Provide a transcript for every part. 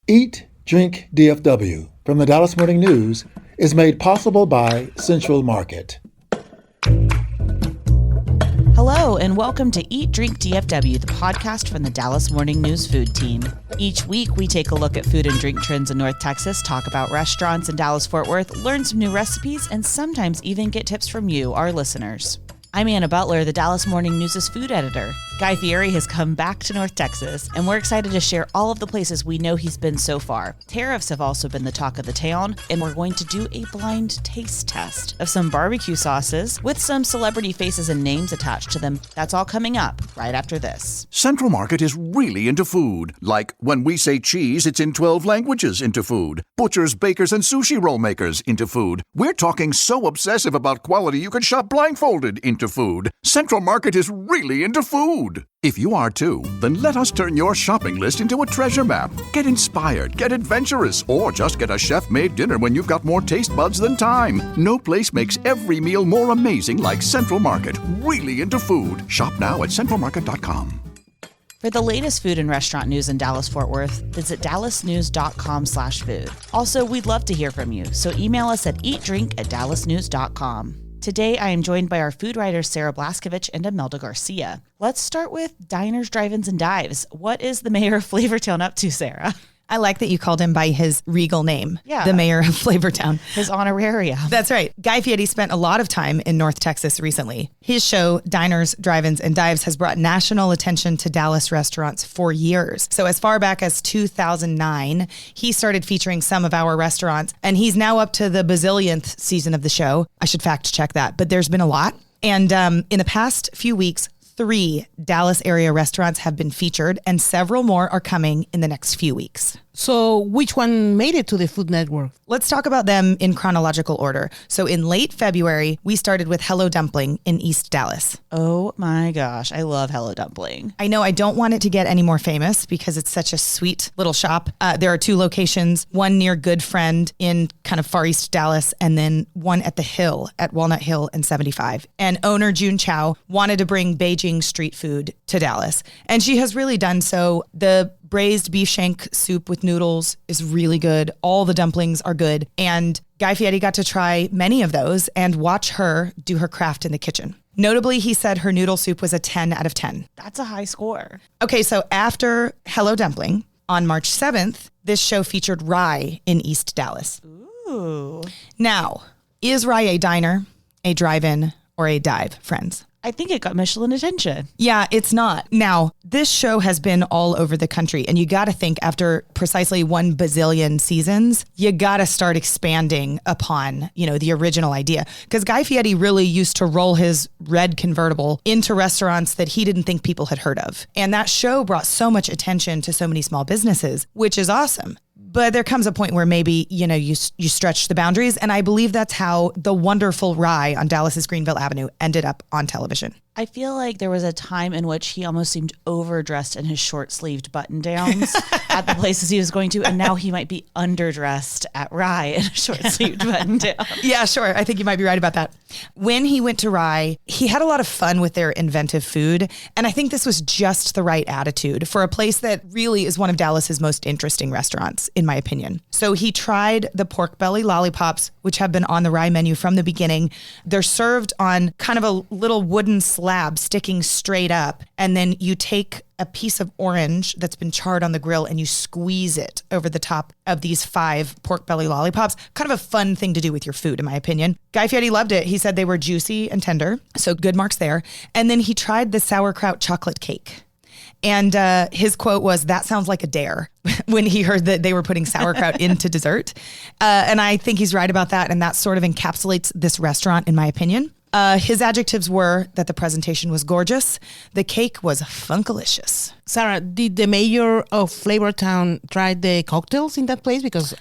Eat, Drink, DFW from the Dallas Morning News is made possible by Central Market. Hello, and welcome to Eat, Drink, DFW, the podcast from the Dallas Morning News food team. Each week, we take a look at food and drink trends in North Texas, talk about restaurants in Dallas-Fort Worth, learn some new recipes, and sometimes even get tips from you, our listeners. I'm Anna Butler, the Dallas Morning News' food editor. Guy Fieri has come back to North Texas, and we're excited to share all of the places we know he's been so far. Tariffs have also been the talk of the town, and we're going to do a blind taste test of some barbecue sauces with some celebrity faces and names attached to them. That's all coming up right after this. Central Market is really into food. Like when we say cheese, it's in 12 languages into food. Butchers, bakers, and sushi roll makers into food. We're talking so obsessive about quality you can shop blindfolded into food. Central Market is really into food. If you are too, then let us turn your shopping list into a treasure map. Get inspired, get adventurous, or just get a chef-made dinner when you've got more taste buds than time. No place makes every meal more amazing like Central Market. Really into food. Shop now at centralmarket.com. For the latest food and restaurant news in Dallas-Fort Worth, visit dallasnews.com/food. Also, we'd love to hear from you, so email us at eatdrink@dallasnews.com. Today, I am joined by our food writers Sarah Blaskovich and Imelda Garcia. Let's start with diners, drive-ins, and dives. What is the mayor of Flavortown up to, Sarah? I like that you called him by his regal name, Yeah. the mayor of Flavortown. His honorarium. That's right. Guy Fieri spent a lot of time in North Texas recently. His show, Diners, Drive-Ins, and Dives, has brought national attention to Dallas restaurants for years. So as far back as 2009, he started featuring some of our restaurants, and he's now up to the bazillionth season of the show. I should fact check that, but there's been a lot. And in the past few weeks, 3 Dallas area restaurants have been featured, and several more are coming in the next few weeks. So which one made it to the Food Network? Let's talk about them in chronological order. So in late February, we started with Hello Dumpling in East Dallas. Oh my gosh, I love Hello Dumpling. I know I don't want it to get any more famous because it's such a sweet little shop. There are 2 locations, one near Good Friend in kind of far East Dallas, and then one at the Hill at Walnut Hill and 75. And owner June Chow wanted to bring Beijing street food to Dallas. And she has really done so. The braised beef shank soup with noodles is really good. All the dumplings are good. And Guy Fieri got to try many of those and watch her do her craft in the kitchen. Notably, he said her noodle soup was a 10 out of 10. That's a high score. Okay, so after Hello Dumpling, on March 7th, this show featured Rye in East Dallas. Ooh. Now, is Rye a diner, a drive-in, or a dive, friends? I think it got Michelin attention. Yeah, it's not. Now, this show has been all over the country, and you got to think after precisely 1 bazillion seasons, you got to start expanding upon, the original idea. Because Guy Fieri really used to roll his red convertible into restaurants that he didn't think people had heard of. And that show brought so much attention to so many small businesses, which is awesome. But there comes a point where maybe, you stretch the boundaries. And I believe that's how the wonderful Rye on Dallas's Greenville Avenue ended up on television. I feel like there was a time in which he almost seemed overdressed in his short-sleeved button-downs at the places he was going to, and now he might be underdressed at Rye in a short-sleeved button-down. Yeah, sure. I think you might be right about that. When he went to Rye, he had a lot of fun with their inventive food, and I think this was just the right attitude for a place that really is one of Dallas's most interesting restaurants, in my opinion. So he tried the pork belly lollipops, which have been on the Rye menu from the beginning. They're served on kind of a little wooden slab sticking straight up, and then you take a piece of orange that's been charred on the grill and you squeeze it over the top of these 5 pork belly lollipops. Kind of a fun thing to do with your food, in my opinion. Guy Fieri loved it. He said they were juicy and tender, so good marks there. And then he tried the sauerkraut chocolate cake. And his quote was, "That sounds like a dare," when he heard that they were putting sauerkraut into dessert. And I think he's right about that. And that sort of encapsulates this restaurant, in my opinion. His adjectives were that the presentation was gorgeous. The cake was funkalicious. Sarah, did the mayor of Flavortown try the cocktails in that place? Because,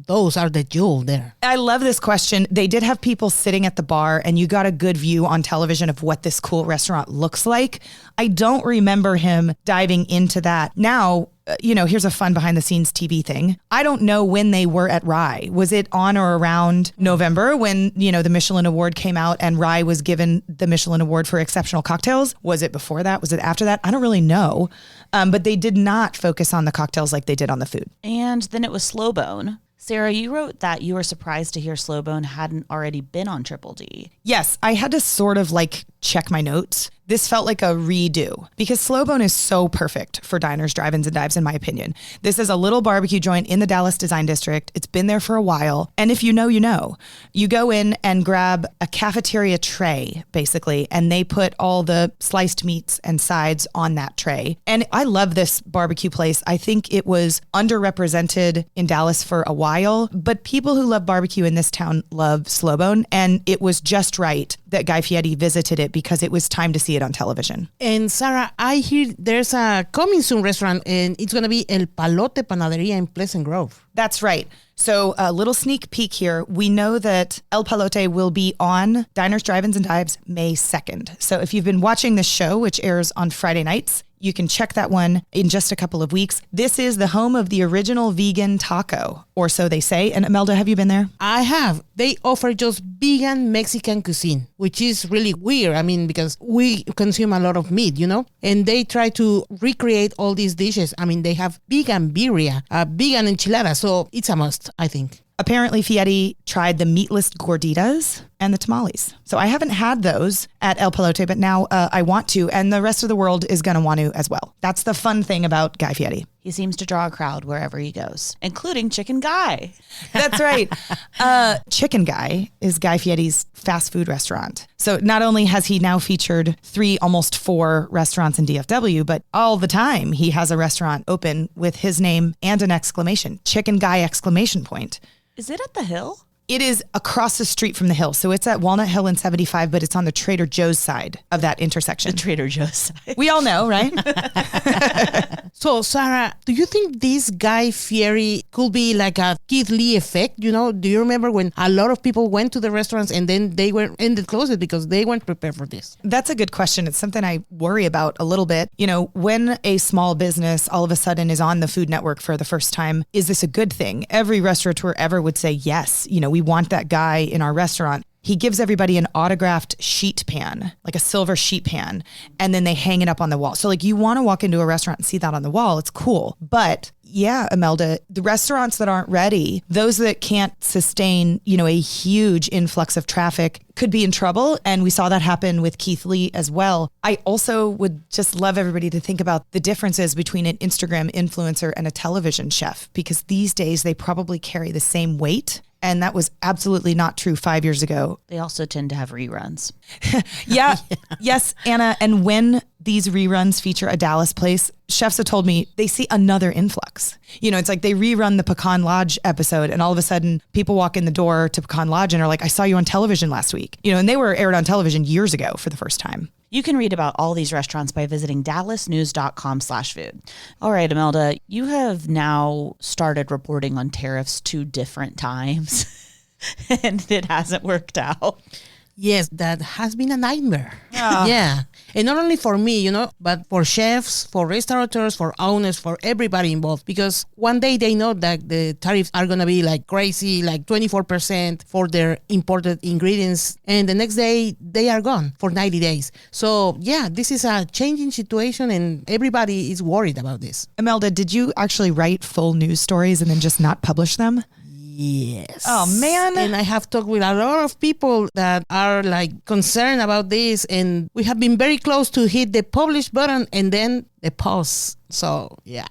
those are the jewel there. I love this question. They did have people sitting at the bar, and you got a good view on television of what this cool restaurant looks like. I don't remember him diving into that. Now, here's a fun behind the scenes TV thing. I don't know when they were at Rye. Was it on or around November when, the Michelin Award came out and Rye was given the Michelin Award for exceptional cocktails? Was it before that? Was it after that? I don't really know. But they did not focus on the cocktails like they did on the food. And then it was Slow Bone. Sarah, you wrote that you were surprised to hear Slow Bone hadn't already been on Triple D. Yes, I had to sort of check my notes. This felt like a redo because Slow Bone is so perfect for diners, drive-ins, and dives, in my opinion. This is a little barbecue joint in the Dallas Design District. It's been there for a while. And if you know, you know. You go in and grab a cafeteria tray, basically, and they put all the sliced meats and sides on that tray. And I love this barbecue place. I think it was underrepresented in Dallas for a while, but people who love barbecue in this town love Slow Bone. And it was just right that Guy Fieri visited it because it was time to see it on television. And Sarah, I hear there's a coming soon restaurant and it's going to be El Palote Panaderia in Pleasant Grove. That's right. So a little sneak peek here. We know that El Palote will be on Diners, Drive-Ins, and Dives May 2nd. So if you've been watching this show, which airs on Friday nights, you can check that one in just a couple of weeks. This is the home of the original vegan taco, or so they say. And Imelda, have you been there? I have. They offer just vegan Mexican cuisine, which is really weird. I mean, because we consume a lot of meat, and they try to recreate all these dishes. I mean, they have vegan birria, vegan enchilada. So it's a must, I think. Apparently, Fieri tried the meatless gorditas and the tamales. So I haven't had those at El Palote, but now I want to, and the rest of the world is going to want to as well. That's the fun thing about Guy Fieri. He seems to draw a crowd wherever he goes, including Chicken Guy. That's right. Chicken Guy is Guy Fieri's fast food restaurant. So not only has he now featured 3, almost 4 restaurants in DFW, but all the time he has a restaurant open with his name and an exclamation, Chicken Guy exclamation point. Is it at the Hill? It is across the street from the Hill. So it's at Walnut Hill and 75, but it's on the Trader Joe's side of that intersection. The Trader Joe's side. We all know, right? So, Sarah, do you think this Guy Fieri could be like a Keith Lee effect? Do you remember when a lot of people went to the restaurants and then they were ended closed because they weren't prepared for this? That's a good question. It's something I worry about a little bit. When a small business all of a sudden is on the Food Network for the first time, is this a good thing? Every restaurateur ever would say yes. We want that guy in our restaurant. He gives everybody an autographed sheet pan, like a silver sheet pan, and then they hang it up on the wall. So you want to walk into a restaurant and see that on the wall. It's cool. But yeah, Imelda, the restaurants that aren't ready, those that can't sustain, a huge influx of traffic could be in trouble. And we saw that happen with Keith Lee as well. I also would just love everybody to think about the differences between an Instagram influencer and a television chef, because these days they probably carry the same weight. And that was absolutely not true 5 years ago. They also tend to have reruns. Yeah. Yes, Anna. And when these reruns feature a Dallas place, chefs have told me they see another influx. It's like they rerun the Pecan Lodge episode and all of a sudden people walk in the door to Pecan Lodge and are like, I saw you on television last week. And they were aired on television years ago for the first time. You can read about all these restaurants by visiting dallasnews.com/food. All right, Imelda, you have now started reporting on tariffs 2 different times and it hasn't worked out. Yes, that has been a nightmare. Oh. Yeah. And not only for me, but for chefs, for restaurateurs, for owners, for everybody involved. Because one day they know that the tariffs are going to be like crazy, like 24% for their imported ingredients. And the next day they are gone for 90 days. So yeah, this is a changing situation and everybody is worried about this. Imelda, did you actually write full news stories and then just not publish them? Yes. Oh, man. And I have talked with a lot of people that are concerned about this. And we have been very close to hit the publish button and then the pause. So, yeah.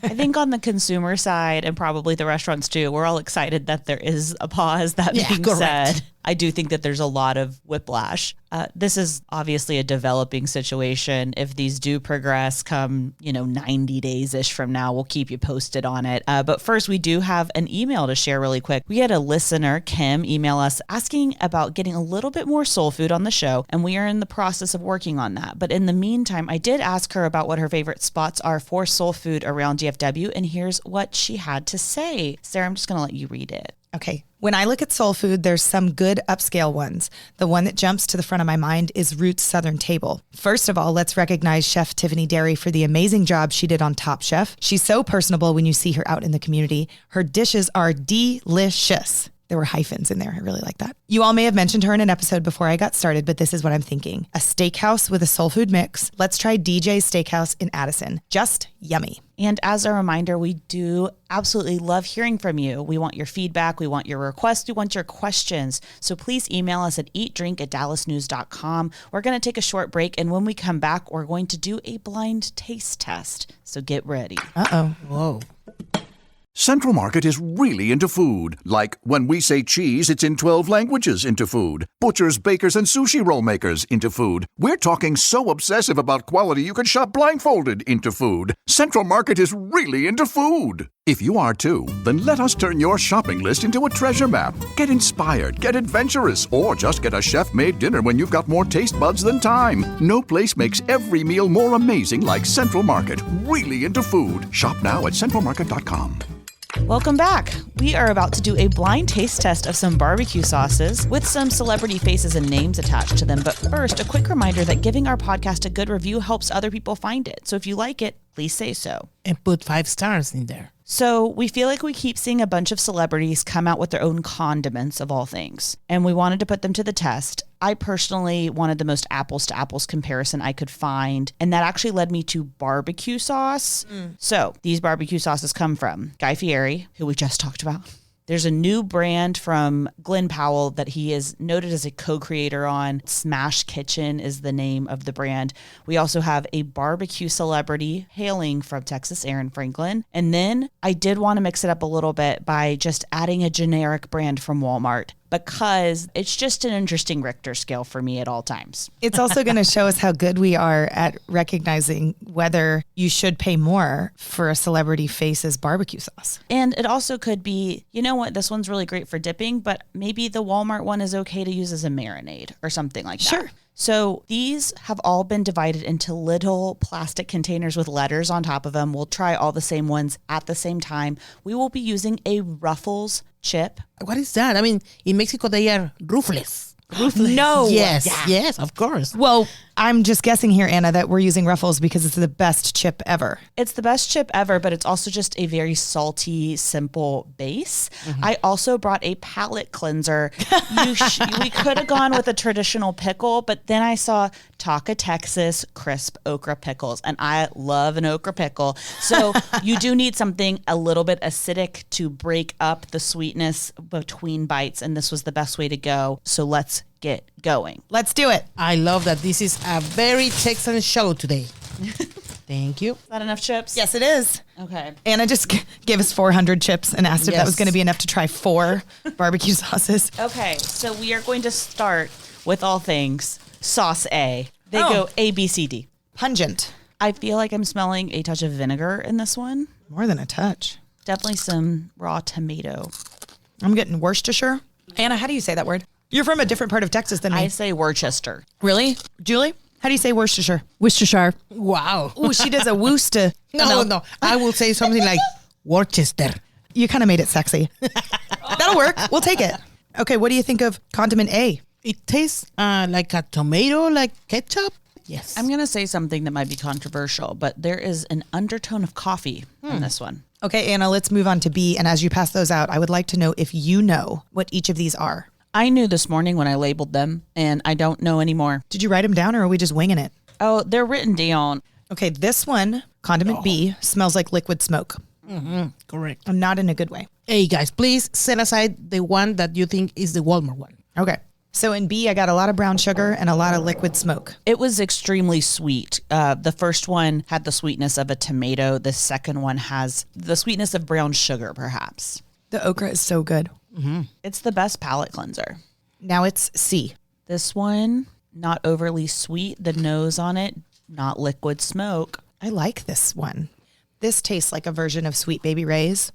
I think on the consumer side and probably the restaurants too, we're all excited that there is a pause. That being said, I do think that there's a lot of whiplash. This is obviously a developing situation. If these do progress come, 90 days-ish from now, we'll keep you posted on it. But first, we do have an email to share really quick. We had a listener, Kim, email us asking about getting a little bit more soul food on the show, and we are in the process of working on that. But in the meantime, I did ask her about what her favorite spots are for soul food around DFW, and here's what she had to say. Sarah, I'm just going to let you read it. Okay. When I look at soul food, there's some good upscale ones. The one that jumps to the front of my mind is Roots Southern Table. First of all, let's recognize Chef Tiffany Derry for the amazing job she did on Top Chef. She's so personable when you see her out in the community. Her dishes are delicious. There were hyphens in there. I really like that. You all may have mentioned her in an episode before I got started, but this is what I'm thinking. A steakhouse with a soul food mix. Let's try DJ's Steakhouse in Addison. Just yummy. And as a reminder, we do absolutely love hearing from you. We want your feedback. We want your requests. We want your questions. So please email us at eatdrink@dallasnews.com. We're going to take a short break. And when we come back, we're going to do a blind taste test. So get ready. Uh-oh. Whoa. Central Market is really into food. Like when we say cheese, it's in 12 languages into food. Butchers, bakers, and sushi roll makers into food. We're talking so obsessive about quality you can shop blindfolded into food. Central Market is really into food. If you are too, then let us turn your shopping list into a treasure map. Get inspired, get adventurous, or just get a chef-made dinner when you've got more taste buds than time. No place makes every meal more amazing like Central Market. Really into food. Shop now at centralmarket.com. Welcome back. We are about to do a blind taste test of some barbecue sauces with some celebrity faces and names attached to them. But first, a quick reminder that giving our podcast a good review helps other people find it. So if you like it, please say so. And put 5 stars in there. So we feel like we keep seeing a bunch of celebrities come out with their own condiments of all things, and we wanted to put them to the test. I personally wanted the most apples to apples comparison I could find, and that actually led me to barbecue sauce. So these barbecue sauces come from Guy Fieri, who we just talked about. There's a new brand from Glen Powell that he is noted as a co-creator on. Smash Kitchen is the name of the brand. We also have a barbecue celebrity hailing from Texas, Aaron Franklin. And then I did want to mix it up a little bit by just adding a generic brand from Walmart, because it's just an interesting Richter scale for me at all times. It's also going to show us how good we are at recognizing whether you should pay more for a celebrity face's barbecue sauce. And it also could be, you know what, this one's really great for dipping, but maybe the Walmart one is okay to use as a marinade or something like that. Sure. So these have all been divided into little plastic containers with letters on top of them. We'll try all the same ones at the same time. We will be using a Ruffles chip. What is that? I mean, in Mexico, they are roofless. No. Yes, Yeah. yes, of course. Well, I'm just guessing here, Anna, that we're using Ruffles because it's the best chip ever. It's the best chip ever, but it's also just a very salty, simple base. I also brought a palate cleanser. We could have gone with a traditional pickle, but then I saw Taca Texas crisp okra pickles, and I love an okra pickle. So you do need something a little bit acidic to break up the sweetness between bites, and this was the best way to go. So let's get going. Let's do it. I love that this is a very Texan show today. Thank you. Is that enough chips? Yes, it is. Okay. Anna just gave us 400 chips and asked if that was Yes. going to be enough to try 4 barbecue sauces. Okay, so we are going to start with all things sauce A. They Oh. go A, B, C, D. Pungent. I feel like I'm smelling a touch of vinegar in this one. More than a touch. Definitely some raw tomato. I'm getting Worcestershire. Anna, how do you say that word? You're from a different part of Texas than me. I say Worcester. Really? Julie? How do you say Worcestershire? Worcestershire. Wow. Oh, she does a Worcester. No. I will say something like Worcester. You kind of made it sexy. That'll work. We'll take it. Okay, what do you think of condiment A? It tastes like a tomato, like ketchup. Yes. I'm going to say something that might be controversial, but there is an undertone of coffee in this one. Okay, Anna, let's move on to B. And as you pass those out, I would like to know if you know what each of these are. I knew this morning when I labeled them, and I don't know anymore. Did you write them down or are we just winging it? Oh, they're written down. Okay, this one, condiment B, smells like liquid smoke. Correct. Not in a good way. Hey, guys, please set aside the one that you think is the Walmart one. Okay. So in B, I got a lot of brown sugar and a lot of liquid smoke. It was extremely sweet. The first one had the sweetness of a tomato. The second one has the sweetness of brown sugar, perhaps. The okra is so good. It's the best palate cleanser. Now it's C. This one, not overly sweet. The nose on it, not liquid smoke. I like this one. This tastes like a version of Sweet Baby Ray's,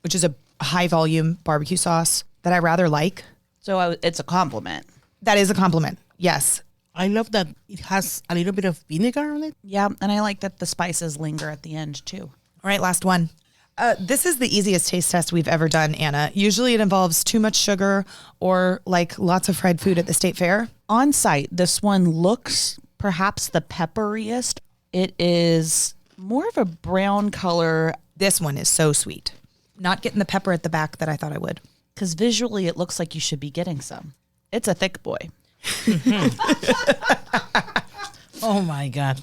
which is a high volume barbecue sauce that I rather like. So it's a compliment. That is a compliment. Yes. I love that it has a little bit of vinegar on it. Yeah, and I like that the spices linger at the end too. All right, last one. This is the easiest taste test we've ever done, Anna. Usually it involves too much sugar or like lots of fried food at the state fair. On site, this one looks perhaps the pepperiest. It is more of a brown color. This one is so sweet. Not getting the pepper at the back that I thought I would. Because visually it looks like you should be getting some. It's a thick boy. Oh my God.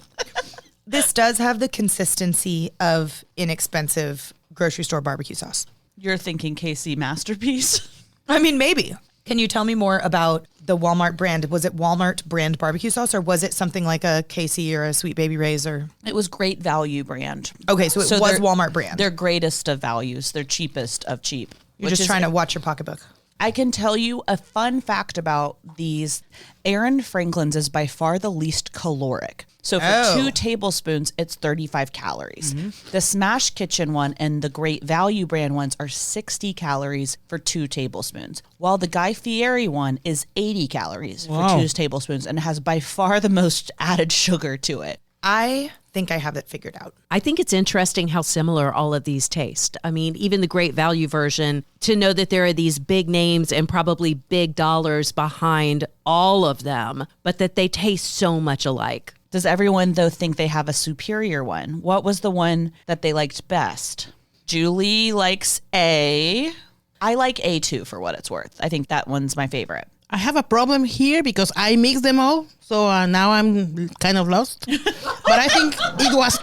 This does have the consistency of inexpensive grocery store barbecue sauce. You're thinking KC Masterpiece? I mean, maybe. Can you tell me more about the Walmart brand? Was it Walmart brand barbecue sauce, or was it something like a KC or a Sweet Baby Ray's? Or It was Great Value brand. Okay, so it was Walmart brand. They're greatest of values. They're cheapest of cheap. You're just trying to watch your pocketbook. I can tell you a fun fact about these. Aaron Franklin's is by far the least caloric. So for 2 tablespoons, it's 35 calories. Mm-hmm. The Smash Kitchen one and the Great Value brand ones are 60 calories for 2 tablespoons, while the Guy Fieri one is 80 calories for 2 tablespoons and has by far the most added sugar to it. I think I have it figured out. I think it's interesting how similar all of these taste. I mean, even the Great Value version, to know that there are these big names and probably big dollars behind all of them, but that they taste so much alike. Does everyone, though, think they have a superior one? What was the one that they liked best? Julie likes A. I like A too, for what it's worth. I think that one's my favorite. I have a problem here because I mix them all. So now I'm kind of lost. But I think it was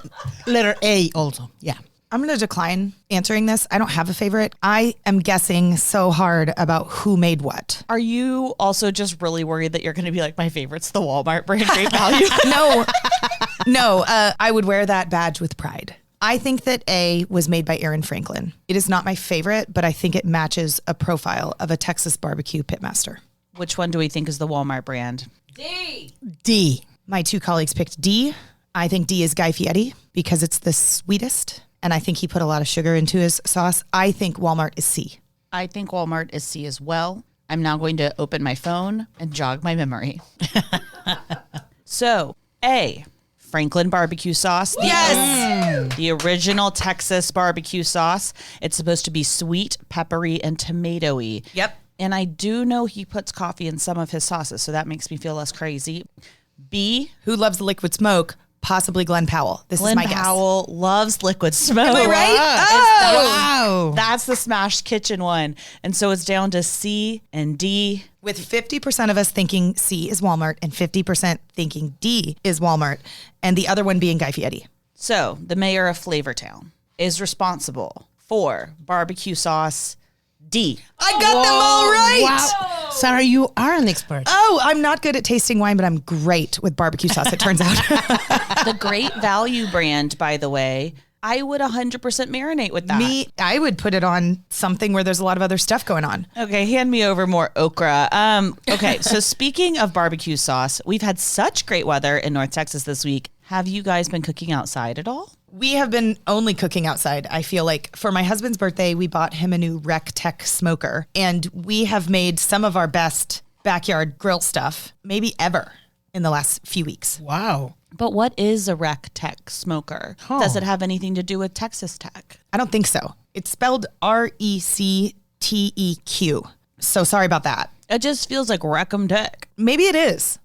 letter A also. Yeah. I'm going to decline answering this. I don't have a favorite. I am guessing so hard about who made what. Are you also just really worried that you're going to be like, my favorite's the Walmart brand Great Value? No, I would wear that badge with pride. I think that A was made by Aaron Franklin. It is not my favorite, but I think it matches a profile of a Texas barbecue pitmaster. Which one do we think is the Walmart brand? D. My 2 colleagues picked D. I think D is Guy Fieri because it's the sweetest. And I think he put a lot of sugar into his sauce. I think Walmart is C. I think Walmart is C as well. I'm now going to open my phone and jog my memory. So, A, Franklin barbecue sauce. Yes! The original Texas barbecue sauce. It's supposed to be sweet, peppery, and tomatoey. Yep. And I do know he puts coffee in some of his sauces, so that makes me feel less crazy. B, Who loves the liquid smoke? Possibly Glen Powell. This is my Glen Powell loves liquid smoke. Am I right? Wow. That's the Smash Kitchen one. And so it's down to C and D. With 50% of us thinking C is Walmart and 50% thinking D is Walmart, and the other one being Guy Fieri. So the mayor of Flavortown is responsible for barbecue sauce D. I got them all right. Wow. Sarah, you are an expert. Oh, I'm not good at tasting wine, but I'm great with barbecue sauce, it turns out. The Great Value brand, by the way, I would 100% marinate with that. I would put it on something where there's a lot of other stuff going on. Okay, hand me over more okra. Okay, so speaking of barbecue sauce, we've had such great weather in North Texas this week. Have you guys been cooking outside at all? We have been only cooking outside. I feel like for my husband's birthday, we bought him a new Rec Tech smoker, and we have made some of our best backyard grill stuff maybe ever in the last few weeks. Wow. But what is a Rec Tech smoker? Does it have anything to do with Texas Tech? I don't think so. It's spelled RECTEQ. So sorry about that. It just feels like Wreck-'em Tech. Maybe it is.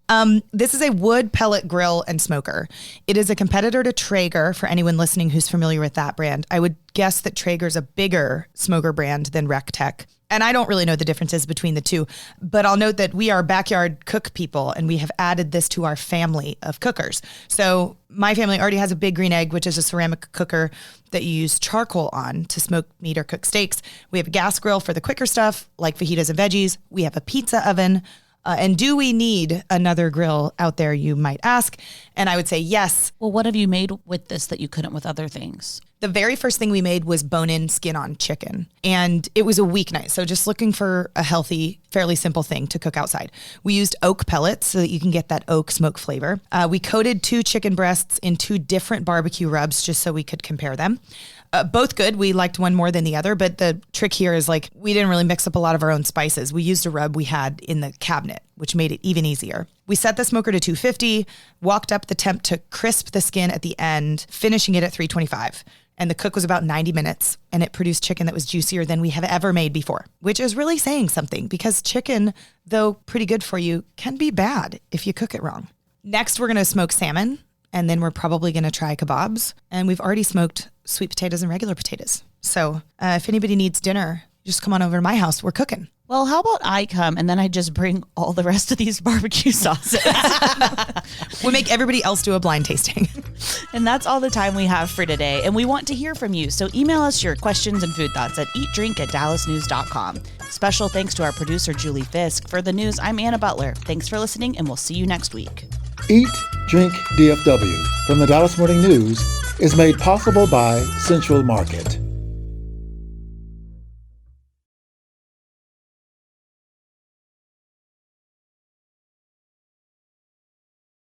This is a wood pellet grill and smoker. It is a competitor to Traeger, for anyone listening who's familiar with that brand. I would guess that Traeger's a bigger smoker brand than Rec Tech. And I don't really know the differences between the two, but I'll note that we are backyard cook people, and we have added this to our family of cookers. So my family already has a Big Green Egg, which is a ceramic cooker that you use charcoal on to smoke meat or cook steaks. We have a gas grill for the quicker stuff, like fajitas and veggies. We have a pizza oven. And do we need another grill out there, you might ask? And I would say yes. Well, what have you made with this that you couldn't with other things? The very first thing we made was bone-in, skin-on chicken. And it was a weeknight. So just looking for a healthy, fairly simple thing to cook outside. We used oak pellets so that you can get that oak smoke flavor. We coated 2 chicken breasts in 2 different barbecue rubs just so we could compare them. Both good. We liked one more than the other, but the trick here is like we didn't really mix up a lot of our own spices. We used a rub we had in the cabinet, which made it even easier. We set the smoker to 250, walked up the temp to crisp the skin at the end, finishing it at 325. and the cook was about 90 minutes, and it produced chicken that was juicier than we have ever made before, which is really saying something because chicken, though pretty good for you, can be bad if you cook it wrong. Next, we're going to smoke salmon, and then we're probably going to try kebabs, and we've already smoked sweet potatoes and regular potatoes. So if anybody needs dinner, just come on over to my house. We're cooking. Well, how about I come and then I just bring all the rest of these barbecue sauces? We'll make everybody else do a blind tasting. And that's all the time we have for today. And we want to hear from you. So email us your questions and food thoughts at eatdrink@dallasnews.com. Special thanks to our producer, Julie Fisk. For the news, I'm Anna Butler. Thanks for listening, and we'll see you next week. Eat, Drink, DFW from the Dallas Morning News is made possible by Central Market.